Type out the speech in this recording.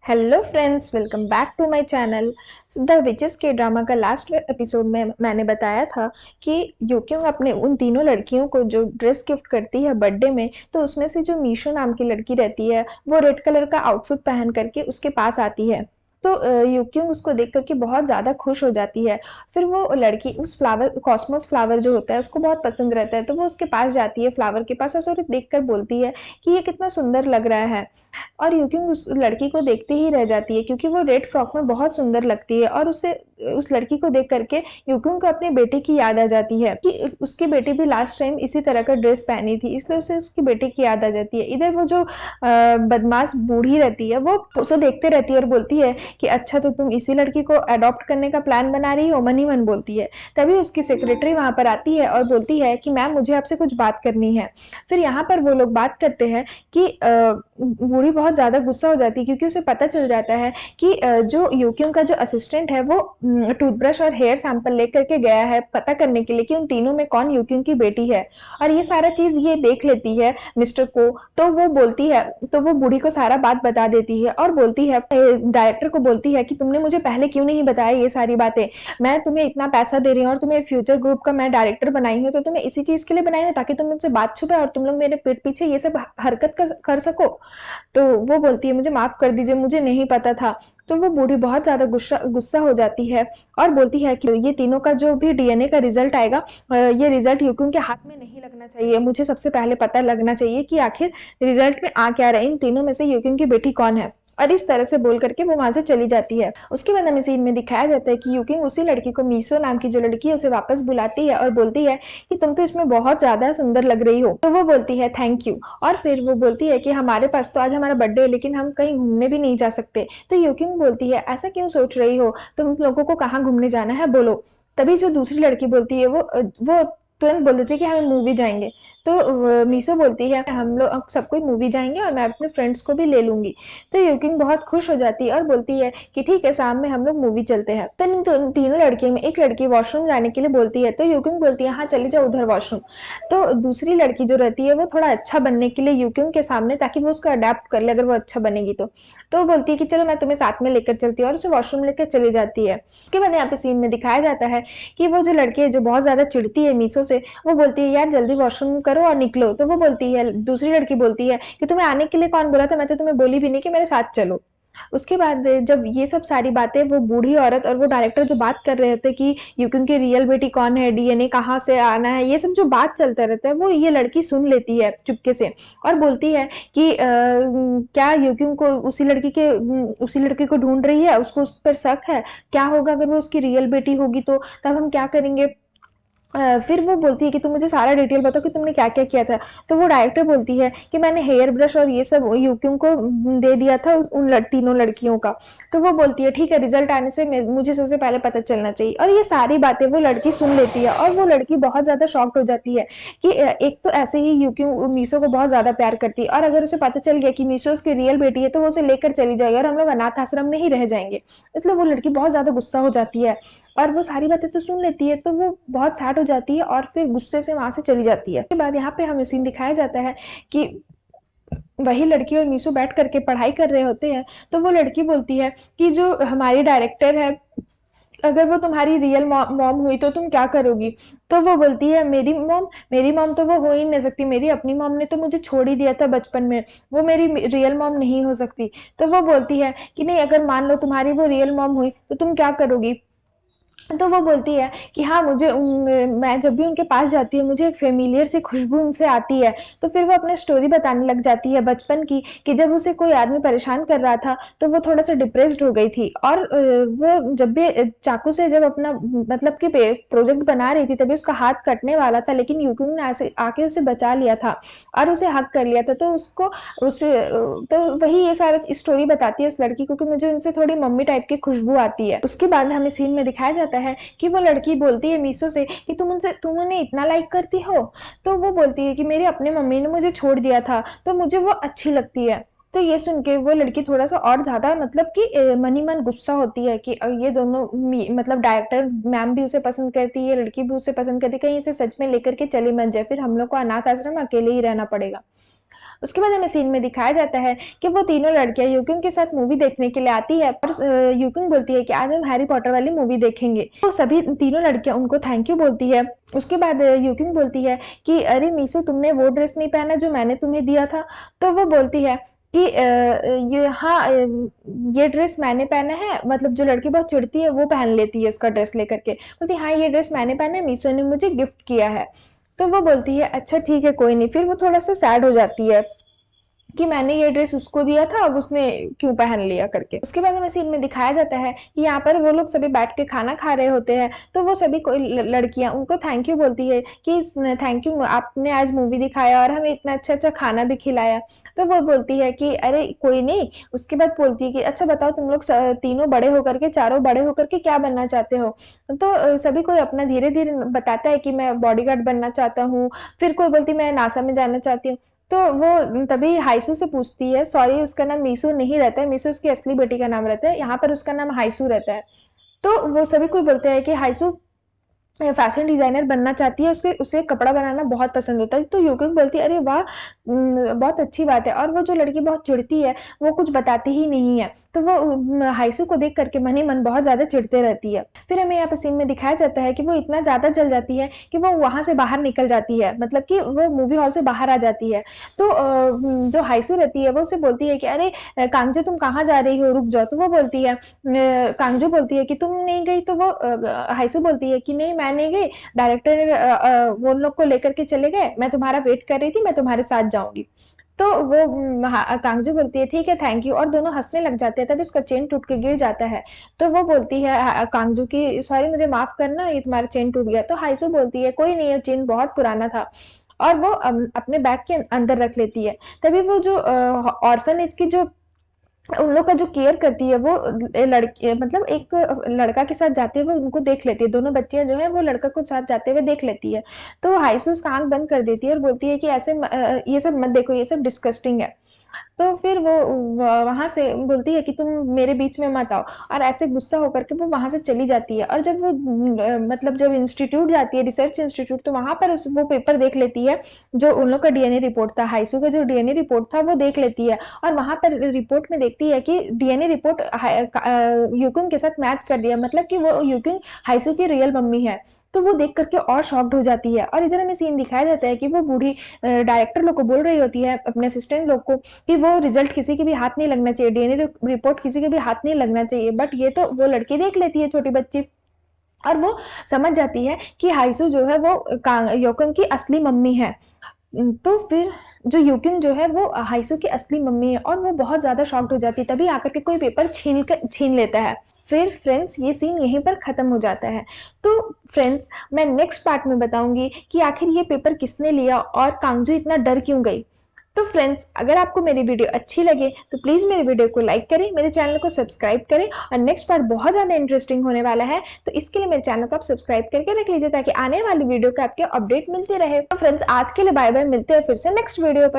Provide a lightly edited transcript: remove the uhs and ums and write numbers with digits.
Hello friends, welcome back to my channel. The witches के drama का last episode में मैंने बताया था कि यूक्योंग अपने उन तीनों लड़कियों को जो ड्रेस गिफ्ट करती है बर्थडे में, तो उसमें से जो मीशो नाम की लड़की रहती है वो रेड कलर का आउटफिट पहन करके उसके पास आती है। तो यूक्योंग उसको देख करके बहुत ज़्यादा खुश हो जाती है। फिर वो लड़की उस फ्लावर कॉस्मोस फ्लावर जो होता है उसको बहुत पसंद रहता है, तो वो उसके पास जाती है, फ्लावर के पास, और उसे देख कर बोलती है कि ये कितना सुंदर लग रहा है। और यूक्योंग उस लड़की को देखते ही रह जाती है क्योंकि वो रेड फ्रॉक में बहुत सुंदर लगती है, और उससे उस लड़की को देख करके यूक्योंग को अपने बेटे की याद आ जाती है कि उसकी बेटी भी लास्ट टाइम इसी तरह का ड्रेस पहनी थी, इसलिए उसे उसकी बेटे की याद आ जाती है। इधर वो जो बदमाश बूढ़ी रहती है वो उसे देखते रहती है और बोलती है कि अच्छा, तो तुम इसी लड़की को अडॉप्ट करने का प्लान बना रही हो, मन ही मन बोलती है। तभी उसकी सेक्रेटरी वहां पर आती है और बोलती है कि मैम, मुझे आपसे कुछ बात करनी है। फिर यहाँ पर वो लोग बात करते हैं कि बूढ़ी बहुत ज़्यादा गुस्सा हो जाती है क्योंकि उसे पता चल जाता है कि जो यूक्योंग का जो असिस्टेंट है वो टूथब्रश और हेयर सैंपल लेकर के गया है पता करने के लिए कि उन तीनों में कौन यूक्योंग की बेटी है। और ये सारा चीज़ ये देख लेती है मिस्टर को। तो वो बोलती है, तो वो बूढ़ी को सारा बात बता देती है और बोलती है, डायरेक्टर को बोलती है कि तुमने मुझे पहले क्यों नहीं बताया ये सारी बातें। मैं तुम्हें इतना पैसा दे रही हूँ और तुम्हें फ्यूचर ग्रुप का मैं डायरेक्टर बनाई हूँ, तो तुम्हें इसी चीज़ के लिए बनाई हूँ ताकि तुम मुझसे बात छुपे और तुम लोग मेरे पीठ पीछे ये सब हरकत कर सको। तो वो बोलती है, मुझे माफ कर दीजिए, मुझे नहीं पता था। तो वो बूढ़ी बहुत ज्यादा गुस्सा गुस्सा हो जाती है और बोलती है कि ये तीनों का जो भी डीएनए का रिजल्ट आएगा, ये रिजल्ट यूक्योंग के हाथ में नहीं लगना चाहिए। मुझे सबसे पहले पता लगना चाहिए कि आखिर रिजल्ट में आ क्या रहा है, इन तीनों में से यूक्योंग की बेटी कौन है। और इस तरह से बोल करके वो वहां से चली जाती है। उसके बाद हमें सीन में दिखाया जाता है कि यूक्योंग उसी लड़की को, मीसो नाम की जो लड़की है, उसे वापस बुलाती है और बोलती है कि तुम तो इसमें बहुत ज्यादा सुंदर लग रही हो। तो वो बोलती है थैंक यू। और फिर वो बोलती है कि हमारे पास तो आज हमारा बर्थडे है लेकिन हम कहीं घूमने भी नहीं जा सकते। तो यूक्योंग बोलती है, ऐसा क्यों सोच रही हो, तुम लोगों को कहाँ घूमने जाना है, बोलो। तभी जो दूसरी लड़की बोलती है वो तुरंत बोल देती है कि हम मूवी जाएंगे। तो मीसो बोलती है, हम लोग सब कोई मूवी जाएंगे और मैं अपने फ्रेंड्स को भी ले लूंगी। तो यूक्योंग बहुत खुश हो जाती है और बोलती है कि ठीक है, शाम में हम लोग मूवी चलते हैं। तो इन तीनों लड़कियों में एक लड़की वॉशरूम जाने के लिए बोलती है, तो यूक्योंग बोलती है हाँ चली जाओ उधर वॉशरूम। तो दूसरी लड़की जो रहती है वो थोड़ा अच्छा बनने के लिए यूक्योंग के सामने, ताकि वो उसको अडेप्ट कर ले अगर वो अच्छा बनेगी तो वो बोलती है कि चलो मैं तुम्हें साथ में लेकर चलती हूँ, और उसे वॉशरूम लेकर चली जाती है। उसके बाद यहाँ पे सीन में दिखाया जाता है कि वो जो लड़की है जो बहुत ज्यादा चिढ़ती है मीसो से, वो बोलती है यार जल्दी वॉशरूम करो और निकलो। तो वो बोलती है, दूसरी लड़की बोलती है कि तुम्हें आने के लिए कौन बोला था, मैं तो तुम्हें बोली भी नहीं कि मेरे साथ चलो। उसके बाद जब ये सब सारी बातें वो बूढ़ी औरत और वो डायरेक्टर जो बात कर रहे थे कि यूक्योंग की रियल बेटी कौन है, डीएनए कहाँ से आना है, ये सब जो बात चलता रहता है, वो ये लड़की सुन लेती है चुपके से और बोलती है कि क्या यूक्योंग को उसी लड़की को ढूंढ रही है, उसको उस पर शक है, क्या होगा अगर वो उसकी रियल बेटी होगी, तो तब हम क्या करेंगे। फिर वो बोलती है कि तुम मुझे सारा डिटेल बताओ कि तुमने क्या क्या किया था। तो वो डायरेक्टर बोलती है कि मैंने हेयर ब्रश और ये सब यूक्योंग को दे दिया था तीनों लड़कियों का। तो वो बोलती है ठीक है, रिजल्ट आने से मुझे सबसे पहले पता चलना चाहिए। और ये सारी बातें वो लड़की सुन लेती है और वो लड़की बहुत ज्यादा शॉक्ड हो जाती है कि एक तो ऐसे ही यूक्योंग मीशो को बहुत ज्यादा प्यार करती है, और अगर उसे पता चल गया कि मीशो उसकी रियल बेटी है तो वो उसे लेकर चली जाएगी और हम लोग अनाथ आश्रम में ही रह जाएंगे। इसलिए वो लड़की बहुत ज्यादा गुस्सा हो जाती है और वो सारी बातें तो सुन लेती है, तो वो बहुत सैड हो जाती है और फिर गुस्से से वहां से चली जाती है। उसके बाद यहाँ पे हमें सीन दिखाया जाता है कि वही लड़की और मीशो बैठ करके पढ़ाई कर रहे होते हैं। तो वो लड़की बोलती है कि जो हमारी डायरेक्टर है, अगर वो तुम्हारी रियल मॉम हुई तो तुम क्या करोगी। तो वो बोलती है, मेरी मॉम तो वो हो ही नहीं सकती, मेरी अपनी मॉम ने तो मुझे छोड़ ही दिया था बचपन में, वो मेरी रियल मॉम नहीं हो सकती। तो वो बोलती है कि नहीं, अगर मान लो तुम्हारी वो रियल मॉम हुई तो तुम क्या करोगी। तो वो बोलती है कि हाँ, मैं जब भी उनके पास जाती हूँ मुझे एक फेमिलियर सी खुशबू उनसे आती है। तो फिर वो अपनी स्टोरी बताने लग जाती है बचपन की, कि जब उसे कोई आदमी परेशान कर रहा था तो वो थोड़ा सा डिप्रेस्ड हो गई थी, और वो जब भी चाकू से जब अपना मतलब कि प्रोजेक्ट बना रही थी तभी उसका हाथ कटने वाला था, लेकिन यूक्योंग ने आके उसे बचा लिया था और उसे हक कर लिया था। तो उसको उसे तो वही ये सारा स्टोरी बताती है उस लड़की को कि मुझे उनसे थोड़ी मम्मी टाइप की खुशबू आती है। उसके बाद हमें सीन में दिखाया जाता है कि वो लड़की बोलती है मीशो से कि तुम उन्हें इतना लाइक करती हो। तो वो बोलती है कि मेरी अपने मम्मी ने मुझे छोड़ दिया था तो मुझे वो अच्छी लगती है। तो ये सुन के वो लड़की थोड़ा सा और ज्यादा मतलब कि मन ही मन गुस्सा होती है कि ये दोनों मतलब डायरेक्टर मैम भी उसे पसंद करती है, लड़की भी उसे पसंद करती है, कहीं इसे सच में लेकर के चली मत जाए, फिर हम लोग को अनाथ आश्रम अकेले ही रहना पड़ेगा। उसके बाद हमें सीन में दिखाया जाता है कि वो तीनों लड़कियां यूकिंग के साथ मूवी देखने के लिए आती है और यूकिंग बोलती है कि आज हम हैरी पॉटर वाली मूवी देखेंगे। तो सभी तीनों लड़कियां उनको थैंक यू बोलती है। उसके बाद यूकिंग बोलती है कि अरे मीसू, तुमने वो ड्रेस नहीं पहना जो मैंने तुम्हें दिया था। तो वो बोलती है कि ये हाँ ये ड्रेस मैंने पहना है, मतलब जो लड़की बहुत चिढ़ती है वो पहन लेती है उसका ड्रेस लेकर के, बोलती है हाँ ये ड्रेस मैंने पहना है, मीसू ने मुझे गिफ्ट किया है। तो वो बोलती है अच्छा ठीक है कोई नहीं। फिर वो थोड़ा सा सैड हो जाती है कि मैंने ये ड्रेस उसको दिया था, अब उसने क्यों पहन लिया करके। उसके बाद हमें सीन में दिखाया जाता है कि यहाँ पर वो लोग सभी बैठ के खाना खा रहे होते हैं। तो वो सभी कोई लड़कियां उनको थैंक यू बोलती है कि थैंक यू, आपने आज मूवी दिखाया और हमें इतना अच्छा अच्छा खाना भी खिलाया। तो वो बोलती है कि अरे कोई नहीं। उसके बाद बोलती है कि अच्छा बताओ, तुम लोग तीनों बड़े होकर के, चारों बड़े होकर के क्या बनना चाहते हो। तो सभी कोई अपना धीरे धीरे बताता है कि मैं बॉडीगार्ड बनना चाहता हूँ। फिर कोई बोलती मैं नासा में जाना चाहती हूँ। तो वो तभी हाइसू से पूछती है, सॉरी उसका नाम मीसू नहीं रहता है, मीसू उसकी असली बेटी का नाम रहता है, यहाँ पर उसका नाम हाइसू रहता है। तो वो सभी कोई बोलते हैं कि हाइसू फैशन डिजाइनर बनना चाहती है, उसके उसे कपड़ा बनाना बहुत पसंद होता है। तो यूकिंग बोलती है अरे वाह, बहुत अच्छी बात है। और वो जो लड़की बहुत चिढ़ती है वो कुछ बताती ही नहीं है। तो वो हाइसू को देख करके मन ही मन बहुत ज्यादा चिढ़ते रहती है। फिर हमें यहाँ पर सीन में दिखाया जाता है कि वो इतना ज्यादा जल जाती है कि वो वहां से बाहर निकल जाती है, मतलब कि वो मूवी हॉल से बाहर आ जाती है। तो जो हाइसू रहती है वो उसे बोलती है कि अरे कांगजो तुम कहाँ जा रही हो, रुक जाओ। तो वो बोलती है कांगजो बोलती है कि तुम नहीं गई। तो वो हाइसू बोलती है कि नहीं मैं नहीं गई, डायरेक्टर वो लोग को लेकर के चले गए, मैं तुम्हारा वेट कर रही थी, मैं तुम्हारे साथ जाऊंगी। तो वो कांगजू बोलती है ठीक है थैंक यू, और दोनों हंसने लग जाते हैं। तभी उसका चेन टूट के गिर जाता है। तो वो बोलती है कांगजू की सॉरी मुझे माफ करना, ये तुम्हारा चेन टूट गया। तो हाइसू बोलती है कोई नहीं, ये चेन बहुत पुराना था, और वो अपने बैग के अंदर रख लेती है। तभी वो जो ऑर्फनेज की जो उन लोग का जो केयर करती है वो लड़की, मतलब एक लड़का के साथ जाते हुए उनको देख लेती है। दोनों बच्चियां जो है वो लड़का को साथ जाते हुए देख लेती है। तो हाइसू उसका आंख बंद कर देती है और बोलती है कि ऐसे ये सब मत देखो, ये सब डिस्कस्टिंग है। तो फिर वो वहां से बोलती है कि तुम मेरे बीच में मत आओ, और ऐसे गुस्सा होकर के वो वहां से चली जाती है। और जब वो मतलब जब इंस्टीट्यूट जाती है, रिसर्च इंस्टीट्यूट, तो वहां पर वो पेपर देख लेती है जो उन लोग का डीएनए रिपोर्ट था, हाइसू का जो डीएनए रिपोर्ट था वो देख लेती है। और वहां पर रिपोर्ट में देखती है कि डीएनए रिपोर्ट यूकिंग के साथ मैच कर दिया, मतलब कि वो यूकिंग हाइसू की रियल मम्मी है। तो वो देख करके और शॉक्ड हो जाती है। और इधर हमें सीन दिखाया जाता है कि वो बूढ़ी डायरेक्टर लोग को बोल रही होती है, अपने असिस्टेंट लोग को, कि वो रिजल्ट किसी के भी हाथ नहीं लगना चाहिए, डीएनए रिपोर्ट किसी के भी हाथ नहीं लगना चाहिए। बट ये तो वो लड़की देख लेती है, छोटी बच्ची, और वो समझ जाती है कि हाइसू जो है वो योकिंग की असली मम्मी है। तो फिर जो यूकिन जो है वो हाइसू की असली मम्मी है, और वो बहुत ज्यादा शॉक्ड हो जाती है। तभी आकर के कोई पेपर छीन लेता है। फिर फ्रेंड्स ये सीन यहीं पर खत्म हो जाता है। तो फ्रेंड्स मैं नेक्स्ट पार्ट में बताऊंगी कि आखिर ये पेपर किसने लिया और कांगजू इतना डर क्यों गई। तो फ्रेंड्स अगर आपको मेरी वीडियो अच्छी लगे तो प्लीज़ मेरे वीडियो को लाइक करें, मेरे चैनल को सब्सक्राइब करें, और नेक्स्ट पार्ट बहुत ज़्यादा इंटरेस्टिंग होने वाला है। तो इसके लिए मेरे चैनल को आप सब्सक्राइब करके रख लीजिए ताकि आने वाली वीडियो के आपके अपडेट मिलते रहे। तो फ्रेंड्स आज के लिए बाय बाय, मिलते हैं फिर से नेक्स्ट वीडियो पर।